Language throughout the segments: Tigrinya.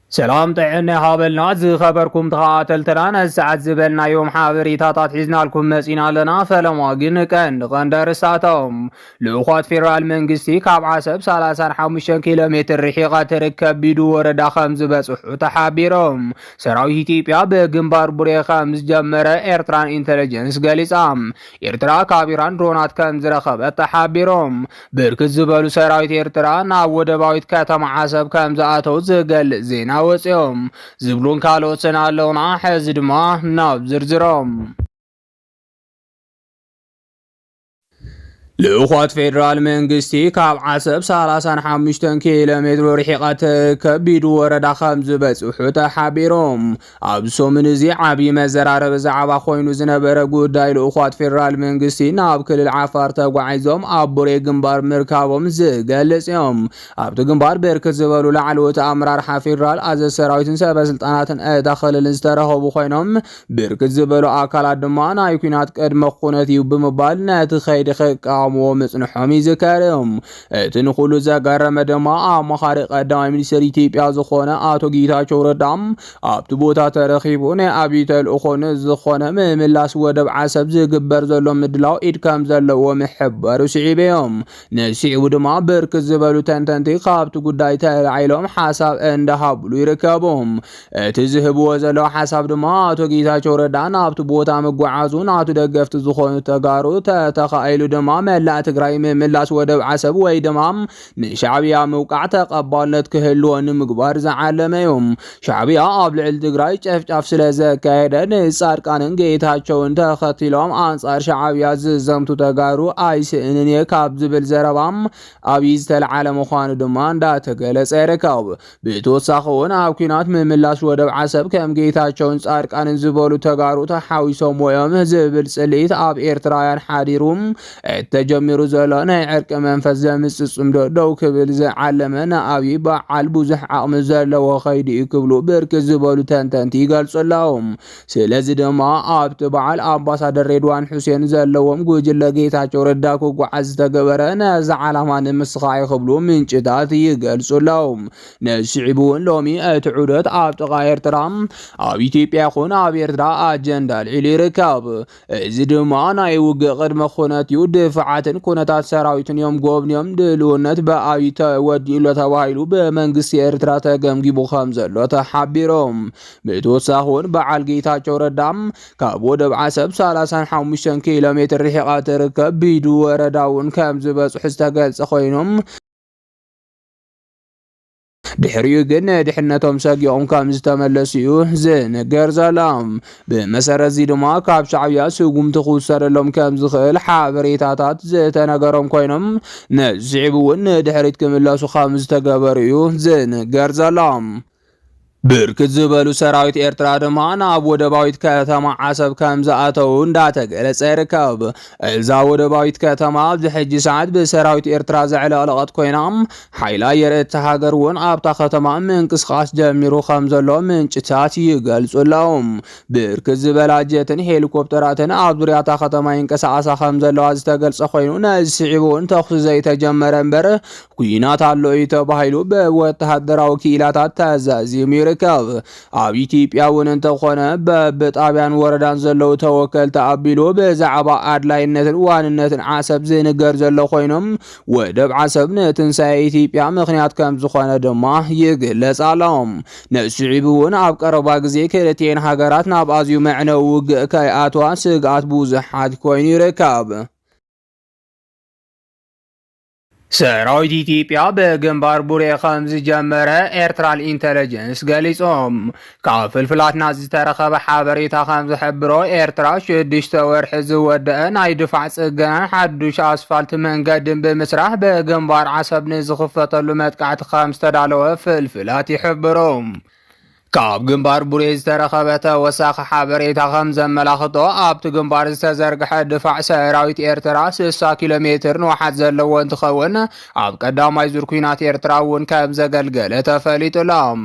سلام طعنا هابلنا خبركم تخاتلتنا الساعة زبلنا يوم حابريتات حزنا لكم مسينا لنا فلما قنقن غندر ساتهم لأخوات فيرال منقستي كاب عسب 35 كيلومتر رحيقة تركب بدو وردا خمز بسح وتحابيرهم سراوي إثيوبيا بجنبار بوري خمز جمرة إيرتران إنتليجنس قاليسام إيرترا كابيران درونات كنز رخبت تحابيرهم بركز زبالو سراوي إيرتران ودباويت كاتم عسب كمزاتو زقل زينا وصيوم زبلون كالوتن علونا حزد ما ناب زرزروم لأخوات فيدرال منقستي كاب عسب 35 كيلومتر رحيقة كبيدو وردا خمز بسوحوتا حابيروم أبسو منزي عبي مزرار بزعبا خوينو زنبرا قوداي لأخوات فيدرال منقستي ناب كل العفار تقوعيزوم أبوري قنبار مركابوم زقالسيوم أبتو قنبار بيركت زبالو لعلوت أمرار حفيدرال أزا سراويتن سبا سلطاناتن داخل الانسترهو بخوينوم بيركت زبالو آكالات دمان ايكوينات قد مخونتي وبمبال ناتخيد خيق ومصنحهم يذكرهم تنقل زغر مدما مخارق قدام منستر ኢትዮጵያ ዝኾነ አቶ ጌታቸው ረዳም ኣብቲ ቦታ ተረኺቡን ኣብይተል እኾነ ዝኾነ ምምላስ ወደብ ዓሰብ ዝግበር ዘሎ ምድላው ኢድ ከም ዘለዎ ምሕበሩ ስዒበዮም ነሲዑ ድማ ብርክት ዝበሉ ተንተንቲ ካብቲ ጉዳይ ተላዒሎም ሓሳብ እንዳሃብሉ ይርከቦም እቲ ዝህብዎ ዘሎ ሓሳብ ድማ አቶ ጌታቸው ረዳ ናብቲ ቦታ መጓዓዙን አቶ ደገፍቲ ዝኾኑ ተጋሩ ተተኻኢሉ ድማ لا تقرأي ملاس ودب عسب ويدمام شعبيا موقع تقبلت كهلون مقبار زعلما يوم شعبيا قبل التقرأي شاف سلازة كايدا صار كان جيتاچو انت خطيلهم انصار شعبيا زمتو تقارو ايس انني كاب زبل زربام ابيز العالم خوان دمان دا تقلص يركاب بتوسخون ابكينات ملاس ودب عسب كم جيتاچو صار كان زبولو تقارو تحاويسو مويم زبل صليت اب ايرترايان حاديروم تجميرو زلانه عرق منفس زمصصم دو كبل زعلمنا ابي بعل بوزح عقم زلو خيدي كبلو برك زبالو تنتنتي يغلصلاهم سلازي دما ابت بعل امباسادر رضوان حسين زلوم ጎጅለ ጌታቸው ረዳኮ ጓዝ ተገበረና ዘዓላማን መስኻይ خبلو ምንጭታት ይገልጹላውም ነሲዕቡን ሎሚ አትዑደት አብጥቃ ኤርትራም አብ ኢትዮጵያ ኾነ አብ ኤርትራ አጀንዳ ሊሪካብ እዚ ድማ ናይ ውግ ቅድመ ኾነት دفعاتن كونتات سراويتن يوم غوبنيوم دلونت بأبيت ودي لتوايلو بمنغس ኤርትራ ተገምጊቡ ከምዘሎ ተሓቢሮም በተወሳኹን በዓል ጌታቸው ረዳም ካብ ወደብ ዓሰብ 35 ኪሎ ሜትር ርሕቀት ትርከብ ቢዱ ወረዳውን ከም ዝበጽሑ ዝተገልጸ ኮይኖም ድሕሪኡ ግን ድሕነቶም ሰጊኦም ከም ዝተመለሱዩ ዝነገር ዘላም ብመሰረት ድማ ካብ ሻዕብያ ስጉም ትኹሰረሎም ከም ዝኽእል ሓበሬታታት ዝተነገሮም ኮይኖም ነዚዕቡን ድሕሪት ክምለሱ ከም ዝተገበሩዩ ዝነገር ዘላም ብርክት ዝበሉ ሰራዊት ኤርትራ ድማ ናብ ወደባዊት ከተማ ዓሰብ ከም ዝኣተው እንዳተገለጸ ይርከብ እዛ ወደባዊት ከተማ ብሕጂ ሰዓት ብሰራዊት ኤርትራ ዘዕለቕለቐት ኮይናም ሓይላ የርእቲ ሃገርውን ኣብታ ከተማ ምንቅስቓስ ጀሚሩ ከም ዘሎ ምንጭታት ይገልጹሎም ብርክት ዝበላ ጀትን ሄሊኮፕተራትን ኣብ ዙርያታ ከተማ ይንቀሳቐሳ ከም ዘለዋ ዝተገልጸ ኮይኑ ነዚዕቡን ተኹስ ዘይተጀመረ እምበር ኩናት ኣሎ ተባሂሉ በወታደራዊ ኪላታት ተዛዚሙ ይርከብ ኣብ ኢትዮጵያ ውን እንተኾነ በጣቢያን ወረዳን ዘለው ተወከልቲ ኣቢሉ በዛዕባ ኣድላይነትን ዋንነትን ዓሰብ ዝንገር ዘሎ ኮይኖም ወደብ ዓሰብ ንትንሳኤ ኢትዮጵያ ምክንያት ከም ዝኾነ ድማ ይግለጻሎም ነሲዕቡን ኣብ ቀረባ ግዜ ክልቲአን ሃገራት ናብ ኣዝዩ መዕነዊ ውግእ ከይኣትዋ ስግኣት ብዙሓት ኮይኑ ይርከብ ሰራዊት ኢትዮጵያ በግንባር ቡሬ ከምዝ ጀመረ ኤርትራል ኢንተለጀንስ ገሊጾም ካብ ፍልፍላትና ዝተረኸበ ሓበሬታ ከም ዝሕብሮ ኤርትራ 6 ወርሒ ዝወደአ ናይ ድፋዕ ጽገናን ሓዱሽ ኣስፋልት መንገድን ብምስራሕ በግንባር ዓሰብ ንዝኽፈተሉ መጥቃዕቲ ከም ዝተዳለወ ፍልፍላት ይሕብሮም ካብ ግንባር ቡሬ ዝተረኸበ ተወሳኺ ሓበሬታ ከም ዘመላኽቶ ኣብቲ ግንባር ዝተዘርግሐ ድፋዕ ሰራዊት ኤርትራ 60 ኪሎ ሜትር ንውሓት ዘለዎ እንትኸውን ኣብ ቀዳማይ ዙር ኩናት ኤርትራ እውን ከም ዘገልገለ ተፈሊጡሎም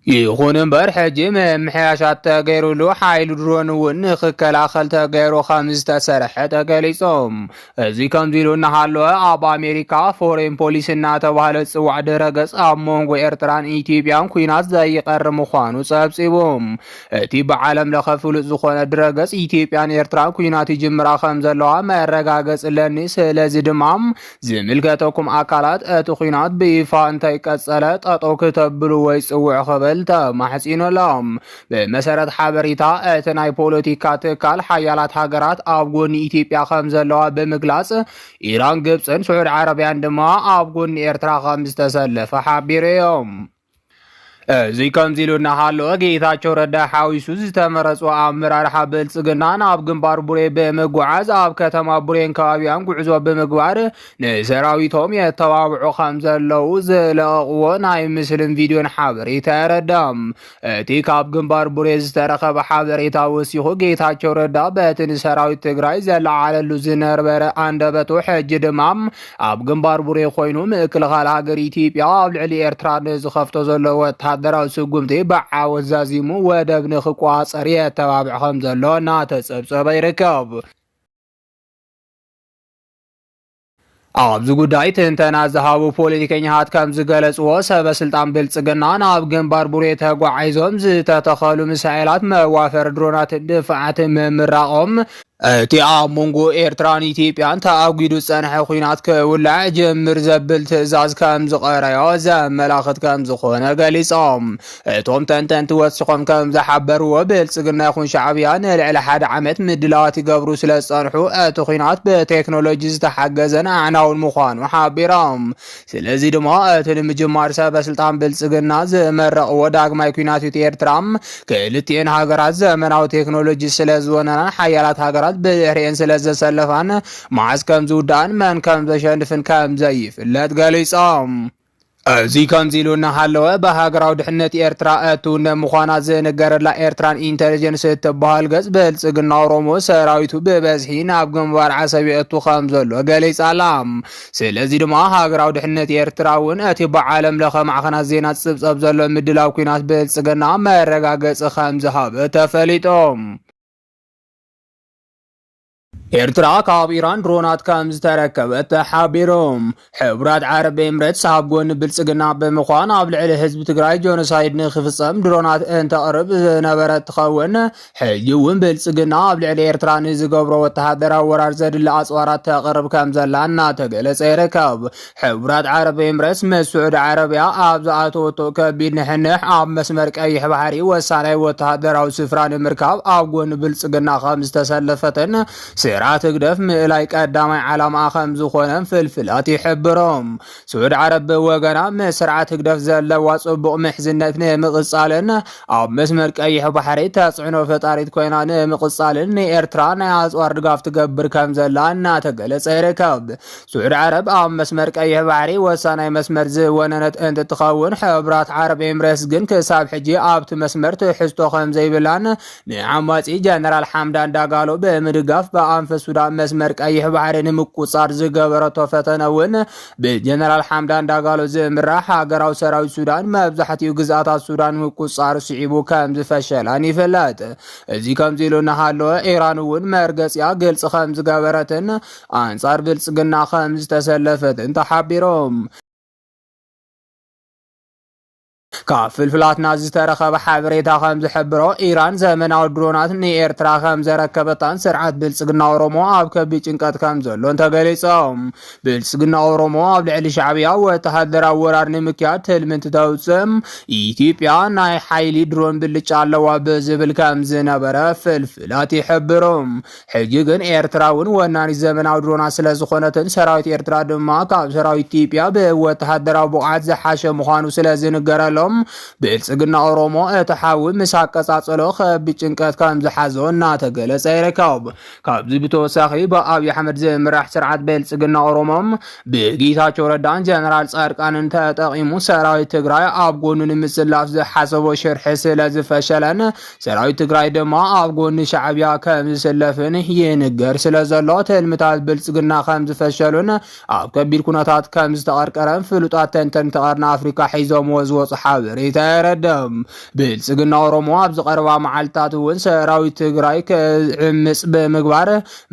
ይኹን እምበር ሕጂ ምምሕያሻት ተገይሩሉ ሓይሉ ድሮን እውን ንኽከላኸል ተገይሩ ከም ዝተሰርሐ ተገሊጾም። እዚ ከምዚ ኢሉ እናሃለወ ኣብ ኣሜሪካ ፎሬን ፖሊስ እናተባህለ ዝፅዋዕ ድረገጽ ኣብ መንጎ ኤርትራን ኢትዮጵያን ኩናት ዘይቀሪ ምዃኑ ጸብጺቦም። እቲ ብዓለም ለኸ ፍሉጥ ዝኾነ ድረገጽ ኢትዮጵያን ኤርትራን ኩናት ይጅምራ ከም ዘለዋ መረጋገጽለኒ፣ ስለዚ ድማ ዝምልከተኩም ኣካላት እቲ ኩናት ብይፋ እንተይቀጸለ ጠጠው ክተብሉ ወይ ጽውዕ ክብል ተማሕጺኖሎም። ብመሰረት ሓበሬታ እቲ ናይ ፖለቲካ ትካል ሓያላት ሃገራት ኣብ ጎኒ ኢትዮጵያ ከም ዘለዋ ብምግላጽ ኢራን፣ ግብፅን ስዑድ ዓረብያን ድማ ኣብ ጎኒ ኤርትራ ከም ዝተሰለፈ ሓቢሮም። እዚ ከምዚ ኢሉ እናሃለወ ጌታቸው ረዳ ሓዊሱ ዝተመረጹ ኣመራርሓ ብልጽግና ናብ ግንባር ቡሬ ብምጉዓዝ ኣብ ከተማ ቡሬን ከባቢያን ጉዕዞ ብምግባር ንሰራዊቶም የተባብዑ ከም ዘለው ዝለቐቕዎ ናይ ምስልን ቪድዮን ሓበሬታ የረዳም። እቲ ካብ ግንባር ቡሬ ዝተረኸበ ሓበሬታ ወሲኹ ጌታቸው ረዳ በቲ ንሰራዊት ትግራይ ዘለዓለሉ ዝነበረ አንደበቱ ሕጂ ድማ ኣብ ግንባር ቡሬ ኮይኑ ምክልኻል ሃገር ኢትዮጵያ ኣብ ልዕሊ ኤርትራ ንዝኸፍቶ ዘሎ ወተሃደራዊ ስጉምቲ ብዓወት ዛዚሙ ወደብ ንኽቋፀር የተባብዕ ከም ዘሎ እናተጸብጸበ ይርከብ። ኣብዚ ጉዳይ ትንተና ዝሃቡ ፖለቲከኛታት ከም ዝገለጽዎ ሰበስልጣን ብልጽግና ናብ ግንባር ቡሬ ተጓዒዞም ዝተተኸሉ ሚሳኤላት፣ መዋፈር ድሮናት ድፍዓት ምምራቖም እቲ ኣብ መንጎ ኤርትራን ኢትዮጵያን ተኣጊዱ ዝጸንሐ ኩናት ክውላዕ ጅምር ዘብል ትእዛዝ ከም ዝቐረዮ ዘመላኽት ከም ዝኾነ ገሊጾም። እቶም ተንተንቲ ወሲኾም ከም ዝሓበርዎ ብልጽግና ይኹን ሻዕብያ ንልዕሊ 1 ዓመት ምድላዋት ይገብሩ ስለ ዝጸንሑ እቲ ኩናት ብቴክኖሎጂ ዝተሓገዘን ኣዕናውን ምዃኑ ሓቢሮም። ስለዚ ድማ እቲ ንምጅማር ሰበስልጣን ብልጽግና ዝመረቕዎ ዳግማይ ኩናት ኤርትራ ክልቲአን ሃገራት ዘመናዊ ቴክኖሎጂ ስለ ዝወነናን ሓያላት ሃገራት ብድሕሪአን ስለ ዘሰለፋን መዓዝ ከም ዝውዳእን መን ከም ዘሸንፍን ከም ዘይፍለጥ ገሊጾም። እዚ ከምዚ ኢሉ እናሃለወ ብሃገራዊ ድሕነት ኤርትራ እትውነ ምዃና ዝንገረላ ኤርትራን ኢንተሊጀንስ እትበሃል ገጽ ብልጽግና ኦሮሞ ሰራዊቱ ብበዝሒ ናብ ግንባር ዓሰብ የእቱ ከም ዘሎ ገሊጻላ። ስለዚ ድማ ሃገራዊ ድሕነት ኤርትራ እውን እቲ ብዓለም ለኸ ማዕኸናት ዜና ዝጽብጸብ ዘሎ ምድላው ኩናት ብልጽግና መረጋገጺ ከም ዝሃበ ተፈሊጦም። ኤርትራ ካብ ኢራን ድሮናት ከም ዝተረከበት ተሓቢሮም። ሕቡራት ዓረብ ኤምሬትስ ኣብ ጎኒ ብልጽግና ብምዃን ኣብ ልዕሊ ህዝቢ ትግራይ ጆኖሳይድ ንኽፍጸም ድሮናት እንተቕርብ ዝነበረት ትኸውን፣ ሕጂ እውን ብልጽግና ኣብ ልዕሊ ኤርትራ ንዝገብሮ ወተሃደራዊ ወራር ዘድሊ ኣጽዋራት ተቕርብ ከም ዘላ እናተገለጸ ይርከብ። ሕቡራት ዓረብ ኤምሬትስ ምስ ስዑድ ዓረብያ ኣብ ዝኣተወቶ ከቢድ ንሕንሕ ኣብ መስመር ቀይሕ ባሕሪ ወሳናይ ወተሃደራዊ ስፍራ ንምርካብ ኣብ ጎኒ ብልጽግና ከም ዝተሰለፈትን ስርዓት ግደፍ ምእላይ ቀዳማይ ዓላማ ከም ዝኾነን ፍልፍላት ይሕብሮም። ስዑድ ዓረብ ብወገና ምስ ስርዓት ግደፍ ዘለዋ ጽቡቕ ምሕዝነት ንምቕጻልን ኣብ መስመር ቀይሕ ባሕሪ ተጽዕኖ ፈጣሪት ኮይና ንምቕጻልን ንኤርትራ ናይ ኣጽዋር ድጋፍ ትገብር ከም ዘላ እናተገለጸ ይርከብ። ስዑድ ዓረብ ኣብ መስመር ቀይሕ ባሕሪ ወሳናይ መስመር ዝወነነት እንትትኸውን፣ ሕቡራት ዓረብ ኤምሬትስ ግን ክሳብ ሕጂ ኣብቲ መስመር ትሕዝቶ ከም ዘይብላን ንዓማጺ ጀነራል ሓምዳን ዳጋሎ ብምድጋፍ በኣንፈ ሱዳን መስመር ቀይሕ ባሕሪ ንምቁጻር ዝገበረቶ ፈተነ እውን ብጀነራል ሓምዳን ዳጋሎ ዝምራሕ ሃገራዊ ሰራዊት ሱዳን መብዛሕትኡ ግዛኣታት ሱዳን ምቁጻር ስዒቡ ከም ዝፈሸላን ይፍለጥ። እዚ ከምዚ ኢሉ እናሃለወ ኢራን እውን መርገፂያ ግልጽ ከም ዝገበረትን ኣንጻር ብልጽግና ከም ዝተሰለፈትን ተሓቢሮም። ካብ ፍልፍላትና ዝተረኸበ ሓበሬታ ከም ዝሕብሮ ኢራን ዘመናዊ ድሮናት ንኤርትራ ከም ዘረከበታን ስርዓት ብልጽግና ኦሮሞ ኣብ ከቢድ ጭንቀት ከም ዘሎን ተገሊጾም። ብልጽግና ኦሮሞ ኣብ ልዕሊ ሻዕብያ ወተሃደራዊ ወራር ንምክያድ ትልሚ እንትተውፅም ኢትዮጵያ ናይ ሓይሊ ድሮን ብልጫ ኣለዋ ብዝብል ከም ዝነበረ ፍልፍላት ይሕብሮም። ሕጂ ግን ኤርትራ እውን ወናኒት ዘመናዊ ድሮናት ስለ ዝኾነትን ሰራዊት ኤርትራ ድማ ካብ ሰራዊት ኢትዮጵያ ብወተሃደራዊ ብቕዓት ዝሓሸ ምዃኑ ስለ ዝንገረሎም ብልጽግና ኦሮሞ እቲ ሓዊ ምስ ኣቀጻጸሎ ከቢድ ጭንቀት ከም ዝሓዞ እናተገለጸ ይርከብ። ካብዚ ብተወሳኺ ብኣብይ ኣሕመድ ዝምራሕ ስርዓት ብልጽግና ኦሮሞም ብጌታቸው ረዳን ጀነራል ጻድቃንን ተጠቒሙ ሰራዊት ትግራይ ኣብ ጎኑ ንምስላፍ ዝሓሰቦ ሽርሒ ስለ ዝፈሸለን ሰራዊት ትግራይ ድማ ኣብ ጎኒ ሻዕብያ ከም ዝስለፍን ይንገር ስለ ዘሎ ትልምታት ብልጽግና ከም ዝፈሸሉን ኣብ ከቢድ ኩነታት ከም ዝተቐርቀረን ፍሉጣት ተንተንቲ ቀርኒ ኣፍሪካ ሒዞምዎ ዝወፁ ሓበሬታ የረድም ብልጽግና ኦሮሞ ኣብ ዝቐረባ መዓልትታት እውን ሰራዊት ትግራይ ክዕምጽ ብምግባር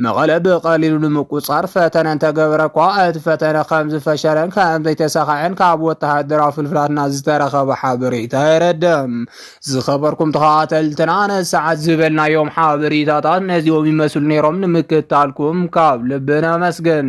መቐለ ብቐሊሉ ንምቁጻር ፈተነ እንተገበረ እኳ እቲ ፈተነ ከም ዝፈሸለን ከም ዘይተሳኽዐን ካብ ወተሃደራዊ ፍልፍላትና ዝተረኸበ ሓበሬታ የረድም። ዝኸበርኩም ተኸታተልትና ነሰዓት ዝበልናዮም ሓበሬታታት ነዚኦም ይመስሉ ነይሮም። ንምክትታልኩም ካብ ልቢ ነመስግን።